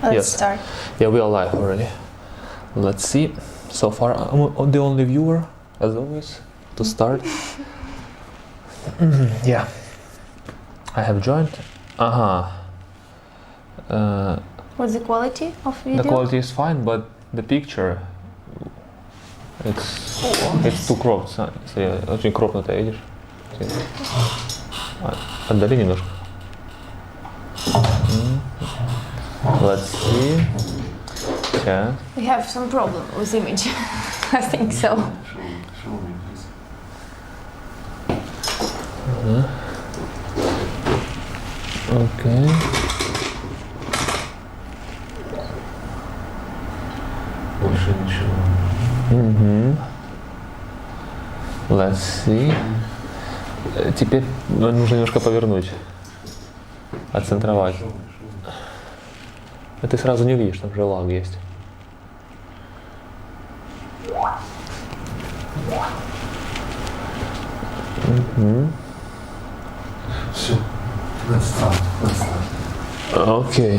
Let's start. Yeah, we are live already. Let's see. So far, I'm the only viewer, as always, to start. Yeah. I have joined. What's the quality of video? The quality is fine, but the picture, it's too cropped. Очень крупно ты видишь. Отдали немножко. Let's see. Yeah. We have some problem with image. I think so. Okay. Let's see. Теперь нужно немножко повернуть, отцентровать. Ты сразу не видишь, там же лаг есть. Все. Let's start. Okay.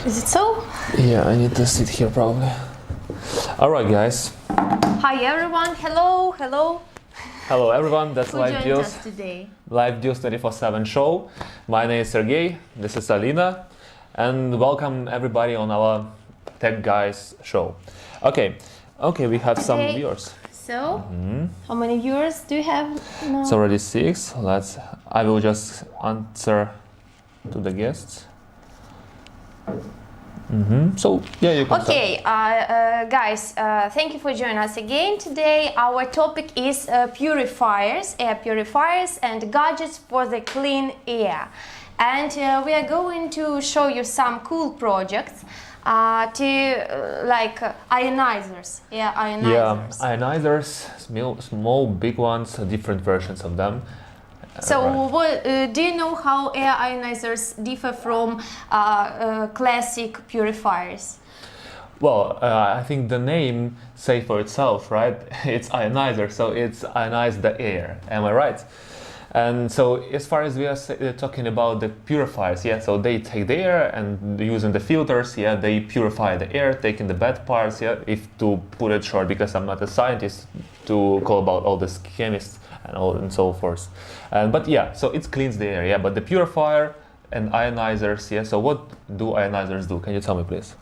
Is it so? Yeah, I need to sit here probably. All right, guys. Hi everyone. Hello. Hello everyone. That's Who joined us today? LiveDeals24 show. My name is Sergey. This is Alina. And welcome everybody on our Tech Guys show. Okay, we have some viewers. So, how many viewers do you have now? It's already 6. I will just answer to the guests. So, yeah, you can Okay, guys, thank you for joining us again today. Our topic is purifiers, air purifiers and gadgets for the clean air. And we are going to show you some cool projects like ionizers. Yeah, ionizers. Yeah, ionizers, small, big ones, different versions of them. So, right. Do you know how air ionizers differ from classic purifiers? Well, I think the name say for itself, right? It's ionizer, so it's ionize the air. Am I right? And so, as far as we are talking about the purifiers, yeah, so they take the air and using the filters, yeah, they purify the air, taking the bad parts, yeah, if to put it short, because I'm not a scientist to call about all this chemists and so forth. But yeah, so it cleans the air, yeah, but the purifier and ionizers, yeah, so what do ionizers do? Can you tell me, please?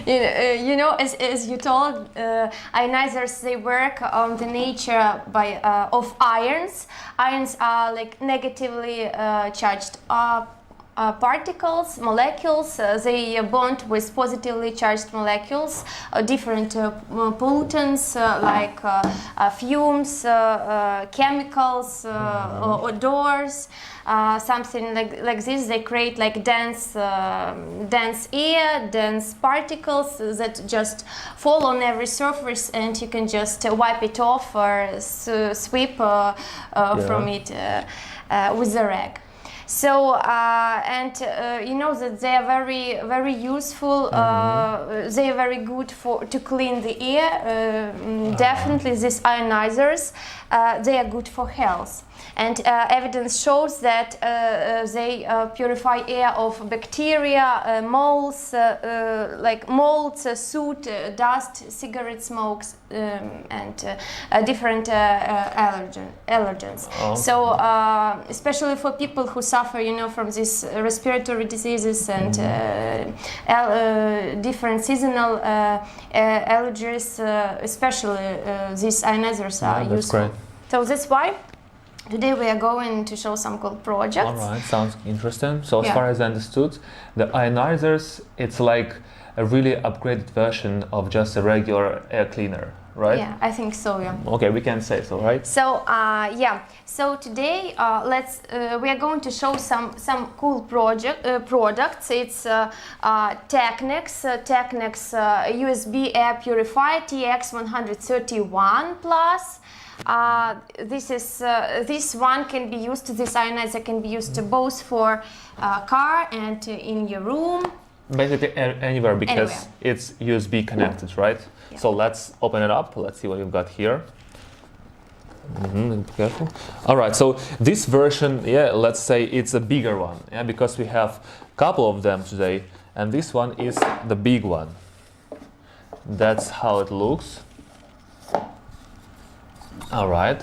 You know, as you told, ionizers, they work on the nature of ions. Ions are like negatively charged particles, molecules. They bond with positively charged molecules, different pollutants like fumes, chemicals, odors. Something like this. They create like dense air, dense particles that just fall on every surface, and you can just wipe it off or sweep from it with a rag. So you know that they are very useful. They are very good to clean the air. Definitely, these ionizers they are good for health. And evidence shows that they purify air of bacteria, molds, like molds, soot, dust, cigarette smokes, and different allergens. Oh. So, especially for people who suffer, you know, from these respiratory diseases and different seasonal allergies, especially these ionizers are useful. Great. So that's why today we are going to show some cool projects. All right, sounds interesting. So as far as I understood, the ionizers, it's like a really upgraded version of just a regular air cleaner, right? Yeah, I think so, yeah. Okay, we can say so, right? So, so today we are going to show some cool products. It's Technex USB air purifier TX131 Plus. This one can be used. This ionizer can be used both for car and in your room. Basically anywhere, because it's USB connected, right? Yeah. So let's open it up. Let's see what we've got here. Be careful. All right, so this version, yeah, let's say it's a bigger one, yeah, because we have a couple of them today, and this one is the big one. That's how it looks. All right,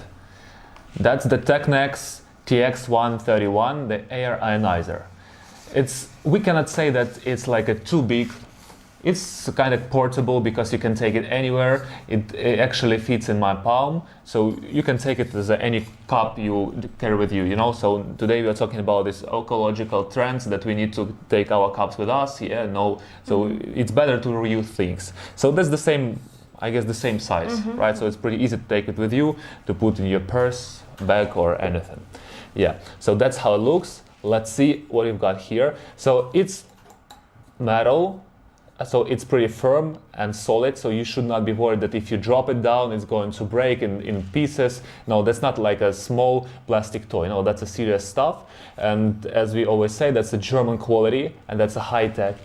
that's the Technex TX131, the air ionizer. We cannot say that it's like a too big. It's kind of portable because you can take it anywhere. It actually fits in my palm, so you can take it as any cup you carry with you, you know. So today we are talking about these ecological trends that we need to take our cups with us. Yeah, no. So it's better to reuse things. So that's the same, I guess, the same size, right? So it's pretty easy to take it with you, to put in your purse, bag, or anything. Yeah. So that's how it looks. Let's see what we've got here. So it's metal. So it's pretty firm and solid, so you should not be worried that if you drop it down, it's going to break in pieces. No, that's not like a small plastic toy. No, that's a serious stuff. And as we always say, that's a German quality, and that's a high-tech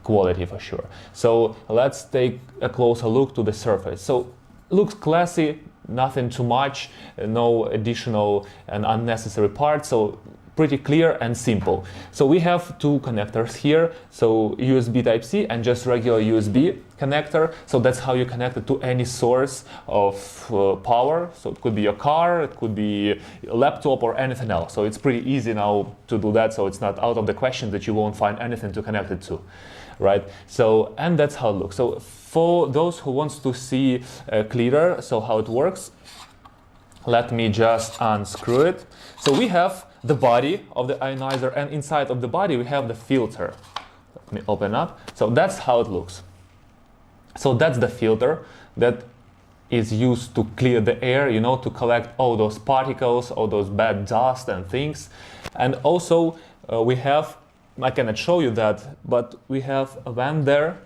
quality for sure. So let's take a closer look to the surface. So looks classy, nothing too much, no additional and unnecessary parts. So pretty clear and simple. So we have two connectors here, so USB Type-C and just regular USB connector. So that's how you connect it to any source of power. So it could be your car, it could be a laptop or anything else. So it's pretty easy now to do that, so it's not out of the question that you won't find anything to connect it to, right? So, and that's how it looks. So for those who wants to see clearer, so how it works, let me just unscrew it. So we have the body of the ionizer, and inside of the body we have the filter. Let me open up. So that's how it looks. So that's the filter that is used to clear the air, you know, to collect all those particles, all those bad dust and things. And also we have, I cannot show you that, but we have a vent there.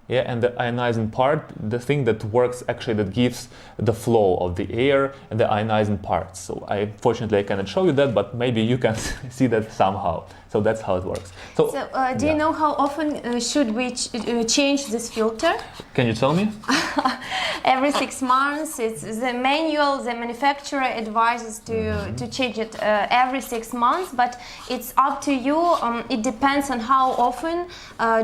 Yeah, and the ionizing part, the thing that works actually, that gives the flow of the air and the ionizing parts. So unfortunately I cannot show you that, but maybe you can see that somehow. So that's how it works. So do you know how often should we change this filter? Can you tell me? Every 6 months. It's the manual, the manufacturer advises to change it every 6 months, but it's up to you. It depends on how often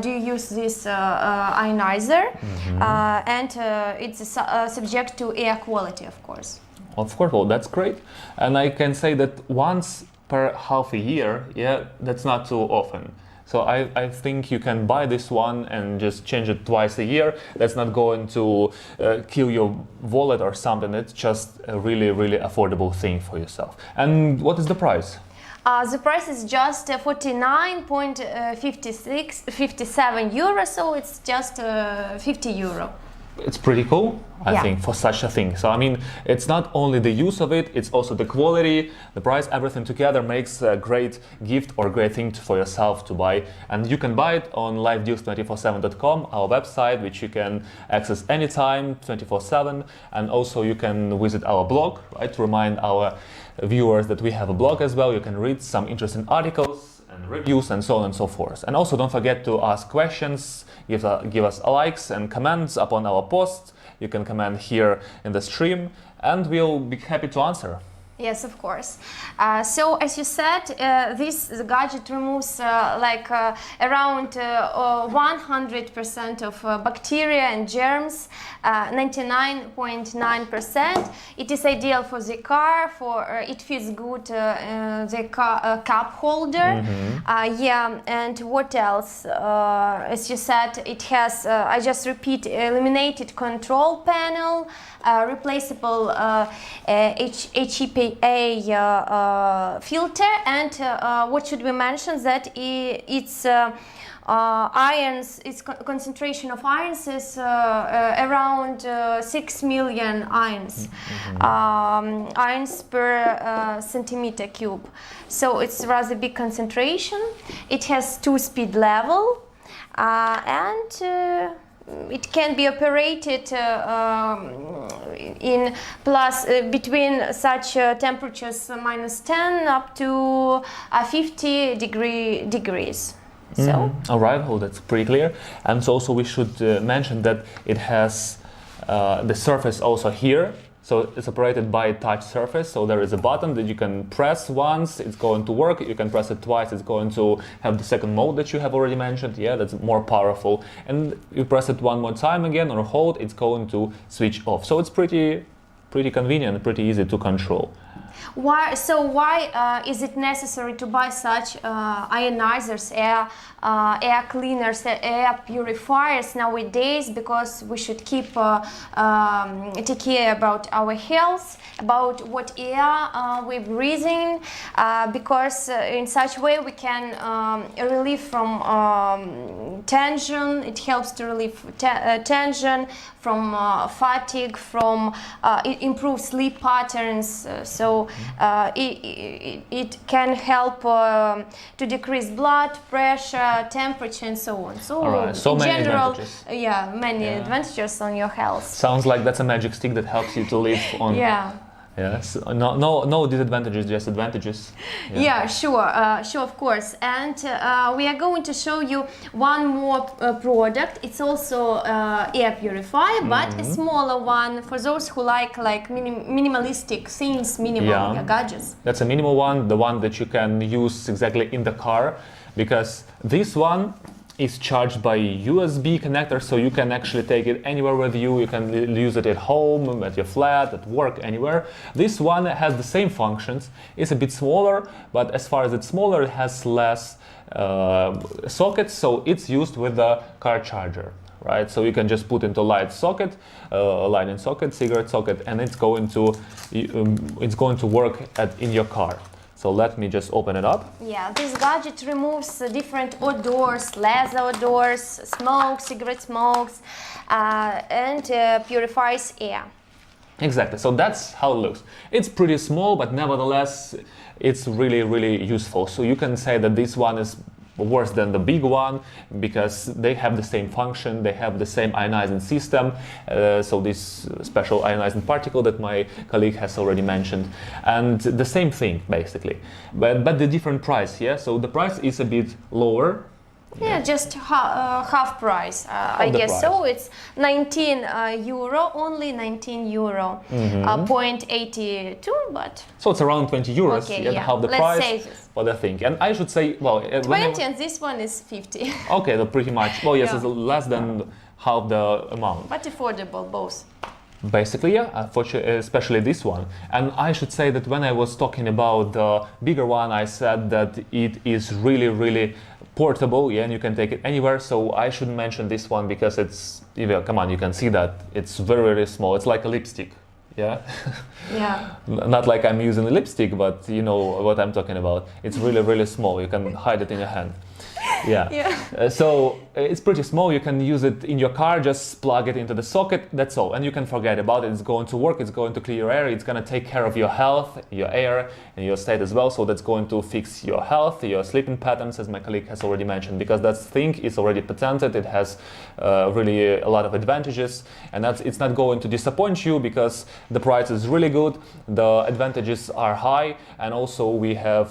do you use this ionizer, and it's subject to air quality, of course. Of course, well, that's great. And I can say that once per half a year, yeah, that's not too often. So I think you can buy this one and just change it twice a year. That's not going to kill your wallet or something. It's just a really, really affordable thing for yourself. And what is the price? The price is just 49.57 euros, so it's just 50 euro. It's pretty cool, I think, for such a thing. So I mean, it's not only the use of it, it's also the quality, the price, everything together makes a great gift or great thing for yourself to buy. And you can buy it on LiveDeals247.com, our website, which you can access anytime, 24/7. And also you can visit our blog, right, to remind our viewers that we have a blog as well. You can read some interesting articles and reviews and so on and so forth. And also don't forget to ask questions, give us likes and comments upon our posts. You can comment here in the stream and we'll be happy to answer. Yes, of course. So as you said, this gadget removes around 100% of bacteria and germs, 99.9%. It is ideal for the car, it fits good the cup holder. And what else? As you said, it has, I just repeat, illuminated control panel, replaceable HEPA filter, and what should we mention, that its ions, its concentration of ions is around 6 million ions, ions per centimeter cube. So it's rather big concentration. It has 2-speed level, and it can be operated in between such temperatures -10 up to 50 degrees. So. All right, well, that's pretty clear. And so also we should mention that it has the surface also here. So it's operated by touch surface. So there is a button that you can press once, it's going to work. You can press it twice, it's going to have the second mode that you have already mentioned. Yeah, that's more powerful. And you press it one more time again or hold, it's going to switch off. So it's pretty convenient, pretty easy to control. Why is it necessary to buy such ionizers, air cleaners, air purifiers nowadays? Because we should take care about our health, about what air we're breathing, because in such way we can relieve from tension. It helps to relieve tension, from fatigue, from it improves sleep patterns. It can help to decrease blood pressure, temperature, and so on. So, right. So in many general, advantages. Many advantages on your health. Sounds like that's a magic stick that helps you to live on. Yes. No disadvantages, just advantages. Sure, of course. And we are going to show you one more product. It's also air purifier, but a smaller one for those who like minimalistic things, minimal gadgets. That's a minimal one, the one that you can use exactly in the car, because this one is charged by USB connector, so you can actually take it anywhere with you. You can use it at home, at your flat, at work, anywhere. This one has the same functions. It's a bit smaller, but as far as it's smaller, it has less sockets, so it's used with the car charger. Right, so you can just put into light socket, lightning socket, cigarette socket, and it's going to work in your car. So let me just open it up. Yeah, this gadget removes different odors, leather odors, smoke, cigarette smokes, and purifies air. Exactly, so that's how it looks. It's pretty small, but nevertheless, it's really, really useful. So you can say that this one is worse than the big one because they have the same function, they have the same ionizing system, so this special ionizing particle that my colleague has already mentioned, and the same thing basically, but the different price. So the price is a bit lower. Just half price, I guess. Price. So it's 19 euro, only 19 euro, 0.82, but... So it's around 20 euros, okay, half the let's price, say this. What I think. And I should say, well... 20 and this one is 50. Okay, pretty much. Well, yes, it's less than half the amount. But affordable, both. Basically, especially this one. And I should say that when I was talking about the bigger one, I said that it is really, really portable, and you can take it anywhere. So I should mention this one because it's, come on, you can see that it's very, very small. It's like a lipstick, Not like I'm using a lipstick, but you know what I'm talking about. It's really, really small. You can hide it in your hand. So it's pretty small. You can use it in your car, just plug it into the socket, that's all, and you can forget about it. It's going to work, it's going to clear your air, it's going to take care of your health, your air, and your state as well. So that's going to fix your health, your sleeping patterns, as my colleague has already mentioned, because that thing is already patented. It has really a lot of advantages, and it's not going to disappoint you because the price is really good, the advantages are high, and also we have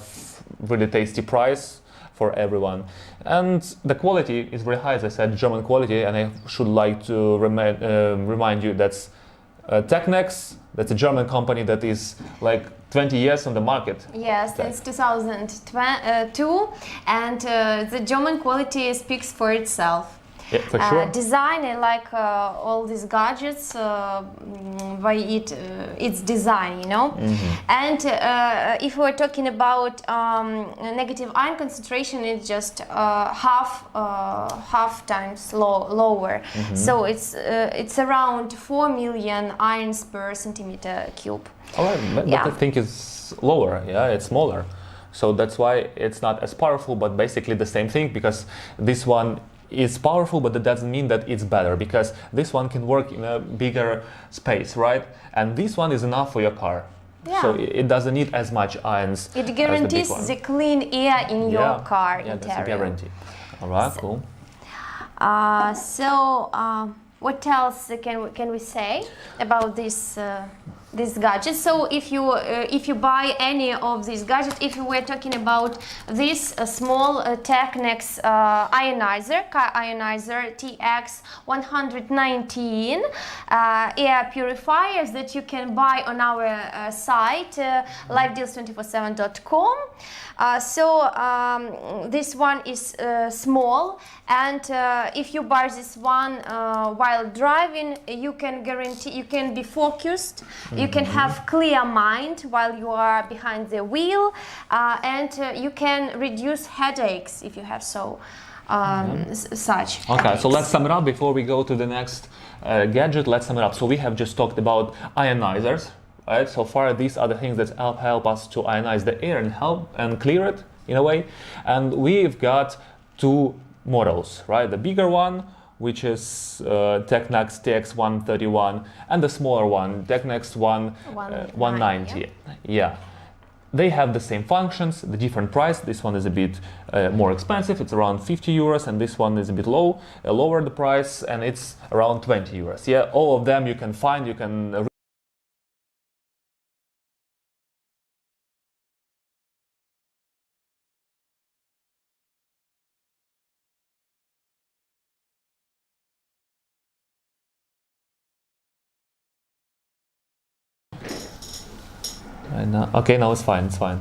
really tasty price for everyone, and the quality is very high, as I said, German quality. And I should like to remind you that's Technex. That's a German company that is like 20 years on the market. Yes, since 2002, and the German quality speaks for itself. Yeah, for sure. Design, I like all these gadgets by its design, And if we're talking about negative ion concentration, it's just half times lower. So it's around 4 million ions per centimeter cube. All right, but I think it's lower. It's smaller. So that's why it's not as powerful, but basically the same thing, because this one is powerful, but that doesn't mean that it's better, because this one can work in a bigger space, right? And this one is enough for your car. So it doesn't need as much ions. It guarantees the clean air in your car interior. That's a guarantee. All right, cool. What else can we say about this this gadget. So if you buy any of these gadgets, if you were talking about this small Technex car ionizer TX119 air purifiers that you can buy on our site LiveDeals247.com. This one is small, and if you buy this one while driving, you can be focused, you can have clear mind while you are behind the wheel, and you can reduce headaches if you have such Okay, headaches. so let's sum it up before we go to the next gadget. Let's sum it up. So we have just talked about ionizers. Right, so far these are the things that help us to ionize the air and help and clear it in a way. And we've got two models, right? The bigger one, which is Technex TX131, and the smaller one, Technex 190. Yeah. They have the same functions, the different price. This one is a bit more expensive, it's around 50 euros, and this one is a bit lower the price, and it's around 20 euros. Yeah, all of them you can find, you can okay, now it's fine, it's fine.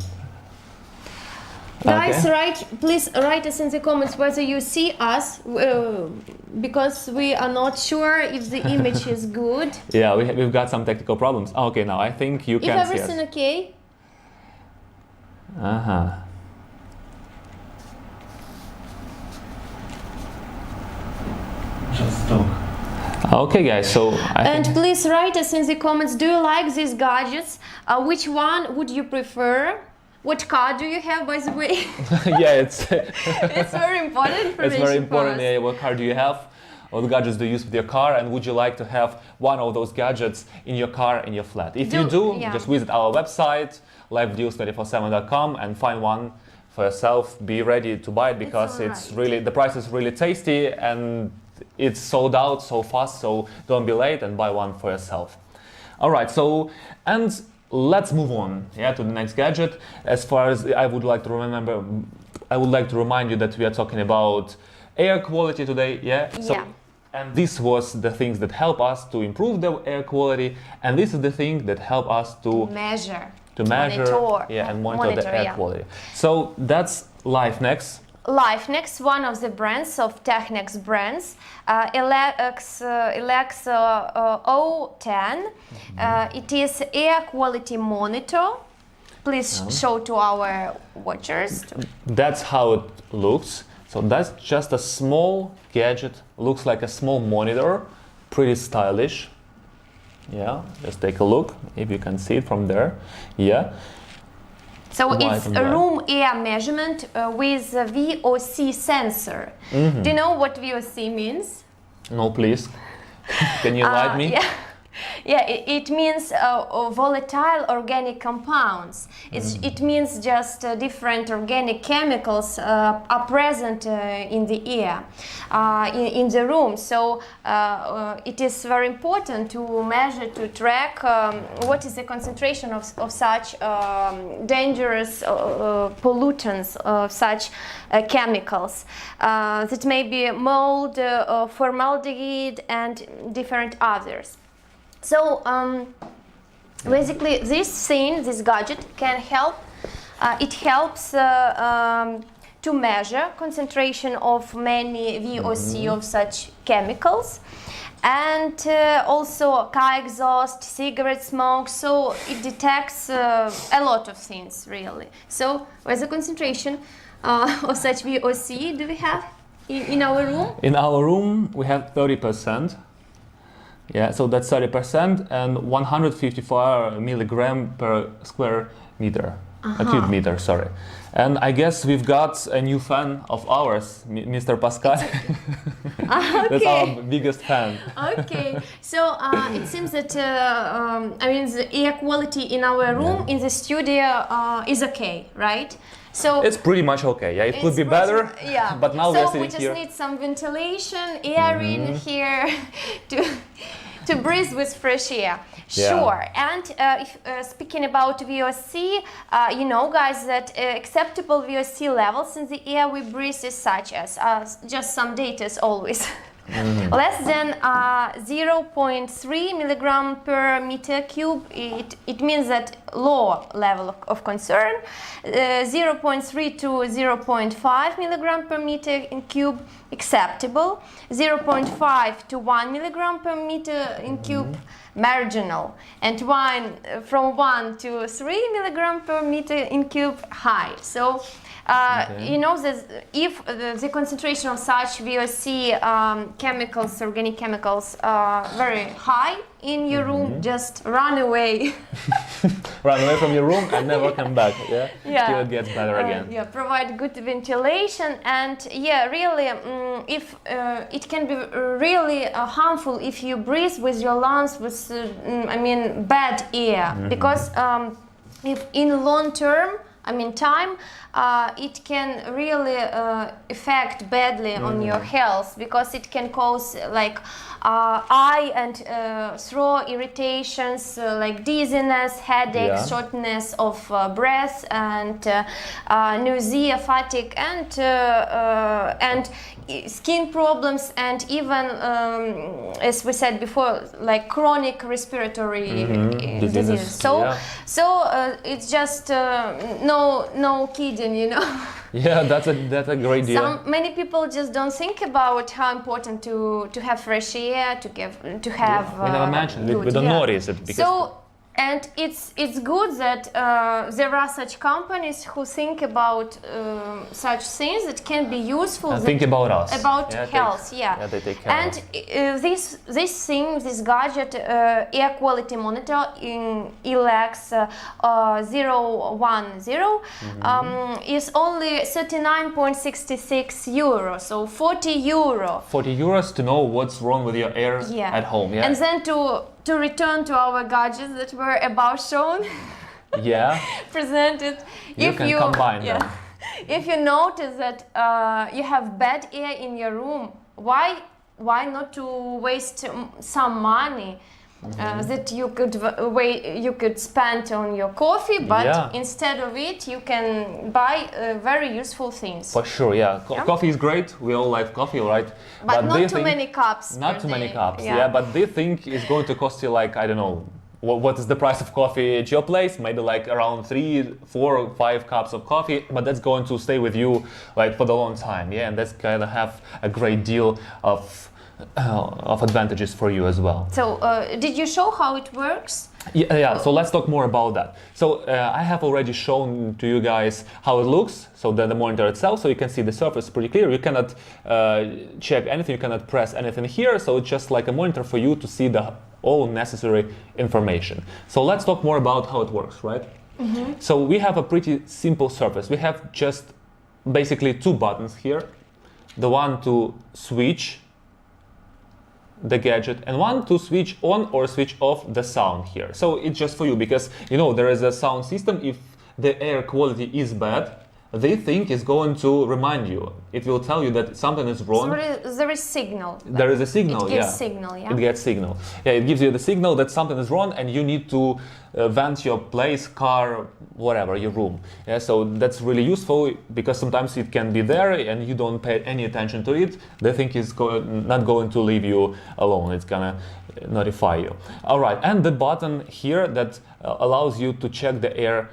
Guys, Okay. please write us in the comments whether you see us, because we are not sure if the image is good. Yeah, we've got some technical problems. Okay, now I think you If can see everything us. okay? Just talk. Okay, guys, so And please write us in the comments, do you like these gadgets? Which one would you prefer? What car do you have, by the way? yeah, it's It's very important information it's very for important. us. Yeah, what car do you have? What gadgets do you use with your car? And would you like to have one of those gadgets in your car, in your flat? If you do, yeah. just visit our website, livedeals247.com, and find one for yourself. Be ready to buy it because it's alright. really, the price is really tasty and it's sold out so fast, so don't be late and buy one for yourself. All right, so, and let's move on, yeah, to the next gadget. As far as I would like to remind you that we are talking about air quality today, yeah? So, Yeah. and this was the things that help us to improve the air quality, and this is the thing that help us to measure, monitor, yeah, and monitor the air quality. So that's LiveDeals. LiveDeals, one of the brands of Technex brands, Elex 010. It is air quality monitor. Please show to our watchers. That's how it looks. So that's just a small gadget, looks like a small monitor, pretty stylish. Yeah, just take a look if you can see it from there. Yeah. So White it's and a black. room air measurement with a VOC sensor. Do you know what VOC means? No, please. Can you enlighten me? Yeah. Yeah, it means volatile organic compounds. It means just different organic chemicals are present in the air, in the room. So it is very important to measure, to track what is the concentration of such dangerous pollutants, such chemicals. That may be mold, formaldehyde, and different others. So basically this gadget can help, it helps to measure concentration of many VOC of such chemicals, and also car exhaust, cigarette smoke, so it detects a lot of things really. So where's the concentration of such VOC do we have in our room? In our room we have 30%. Yeah, so that's 30% and 154 milligram per square meter, a cubic meter, sorry. And I guess we've got a new fan of ours, Mr. Pascal. That's our biggest fan. Okay, so it seems that I mean the air quality in our room, in the studio, is okay, right? So it's pretty much okay. Yeah, it could be better. Yeah, but now so we're we sitting here. just need some ventilation, airing here to to breathe with fresh air. Yeah. Sure. And if, speaking about VOC, you know, guys, that acceptable VOC levels in the air we breathe is such as just some data as always. Less than 0.3 milligram per meter cube, it means that low level of concern. 0.3 to 0.5 milligram per meter in cube, acceptable. 0.5 to 1 milligram per meter in cube, marginal. And from 1 to 3 milligram per meter in cube, high. So you know that if the concentration of such VOC chemicals, organic chemicals, are very high in your room, just run away. Run away from your room and never come back. Yeah. Yeah. Till it gets better again. Yeah. Provide good ventilation, and yeah, really, if it can be really harmful if you breathe with your lungs with, bad air, because if in long term, time, it can really affect badly on your health, because it can cause like eye and throat irritations, like dizziness, headaches, shortness of breath, and nausea, fatigue, and skin problems, and even as we said before, like chronic respiratory diseases. So it's just no kidding, you know. Yeah, that's a great deal. Many people just don't think about how important to have fresh air, to have. We never mentioned it. We don't notice it because. And it's good that there are such companies who think about such things that can be useful. And think about us. About health, they take care and this thing, this gadget, air quality monitor in ELAX 010, is only 39.66 euros, so 40 euro. 40 euros to know what's wrong with your air at home. Yeah. And then to return to our gadgets that were above shown, presented. You can combine them. If you notice that you have bad air in your room, why not to waste some money that you could spend on your coffee, but instead of it you can buy very useful things. For sure, coffee is great. We all like coffee, right? But not too many cups. Not too many cups. But they think it's going to cost you, like, I don't know, what is the price of coffee at your place? Maybe like around 3, 4, 5 cups of coffee, but that's going to stay with you like for the long time. And that's gonna have a great deal of advantages for you as well. So did you show how it works? So let's talk more about that. So I have already shown to you guys how it looks, so the monitor itself, so you can see the surface pretty clear. You cannot check anything, you cannot press anything here, so it's just like a monitor for you to see all necessary information. So let's talk more about how it works, right? So we have a pretty simple surface. We have just basically 2 buttons here. The one to switch the gadget, and one to switch on or switch off the sound here. So it's just for you, because you know there is a sound system. If the air quality is bad, they think it's going to remind you. It will tell you that something is wrong. So there is signal. There is a signal. It gives signal. It gets signal. It gives you the signal that something is wrong, and you need to vent your place, car, whatever, your room. So that's really useful, because sometimes it can be there and you don't pay any attention to it. They think it's not going to leave you alone. It's gonna notify you. All right, and the button here that allows you to check the air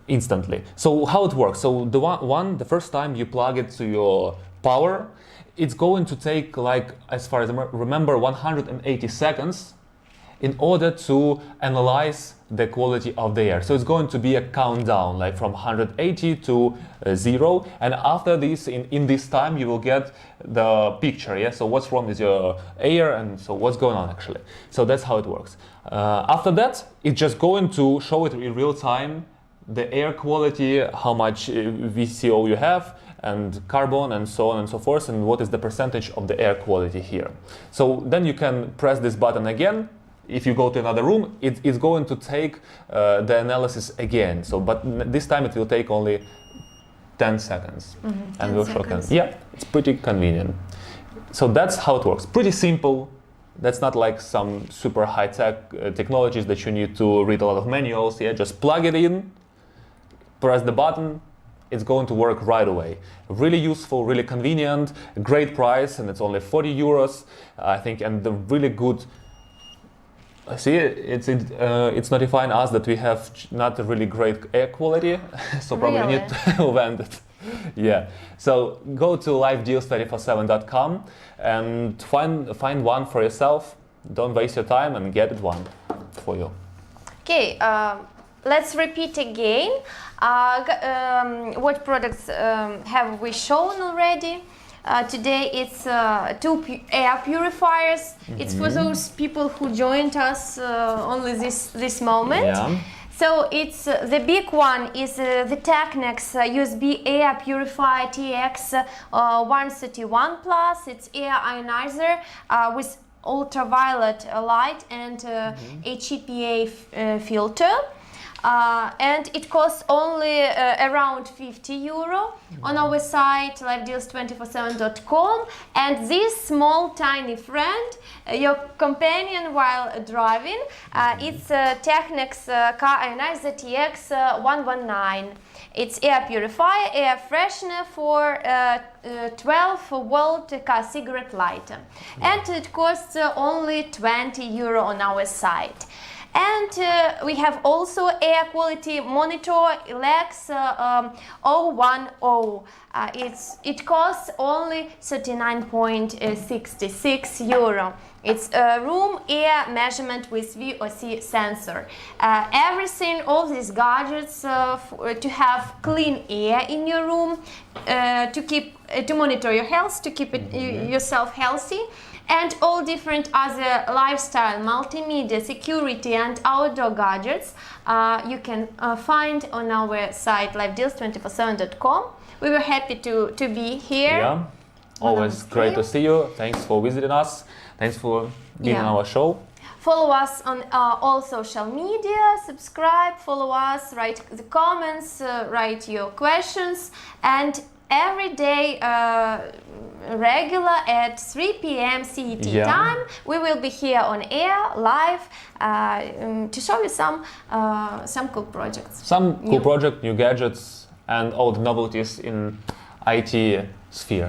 instantly. So how it works? So the first time you plug it to your power, it's going to take, like, as far as I remember, 180 seconds in order to analyze the quality of the air. So it's going to be a countdown, like from 180 to 0, and after this, in this time, you will get the picture. So what's wrong with your air, and so what's going on actually. So that's how it works. After that, it's just going to show it in real time, the air quality, how much VCO you have, and carbon, and so on and so forth, and what is the percentage of the air quality here. So then you can press this button again. If you go to another room, it is going to take the analysis again. So, but this time it will take only 10 seconds. And we'll show you. Yeah, it's pretty convenient. So that's how it works. Pretty simple, That's not like some super high-tech technologies that you need to read a lot of manuals. Yeah, just plug it in, press the button, it's going to work right away. Really useful, really convenient, great price, and it's only 40 euros, I think, and the really good. See, it's notifying us that we have not a really great air quality, so probably Really? need to vent it. Yeah, so go to LiveDeals247.com and find one for yourself. Don't waste your time and get it one for you. Okay, let's repeat again. What products have we shown already? Today it's two air purifiers. It's for those people who joined us only this moment. Yeah. So it's the big one is the Technex USB Air Purifier TX 131 Plus. It's air ionizer with ultraviolet light and HEPA filter. And it costs only around 50 euro on our site LiveDeals247.com. And this small tiny friend, your companion while driving, it's Technex car ionizer TX 119. It's air purifier, air freshener for 12-volt car cigarette lighter, and it costs only 20 euro on our site. And we have also air quality monitor Lex 010. It costs only 39.66 euro. It's a room air measurement with VOC sensor. Everything, all these gadgets to have clean air in your room, to monitor your health, to keep yourself healthy. And all different other lifestyle, multimedia, security and outdoor gadgets you can find on our site LiveDeals247.com. We were happy to be here. Yeah, always great to see you. Thanks for visiting us. Thanks for being on our show. Follow us on all social media, subscribe, follow us, write the comments, write your questions, and every day regular at 3 p.m. CET time, we will be here on air, live, to show you some cool projects. Some cool projects, new gadgets, and all the novelties in IT sphere.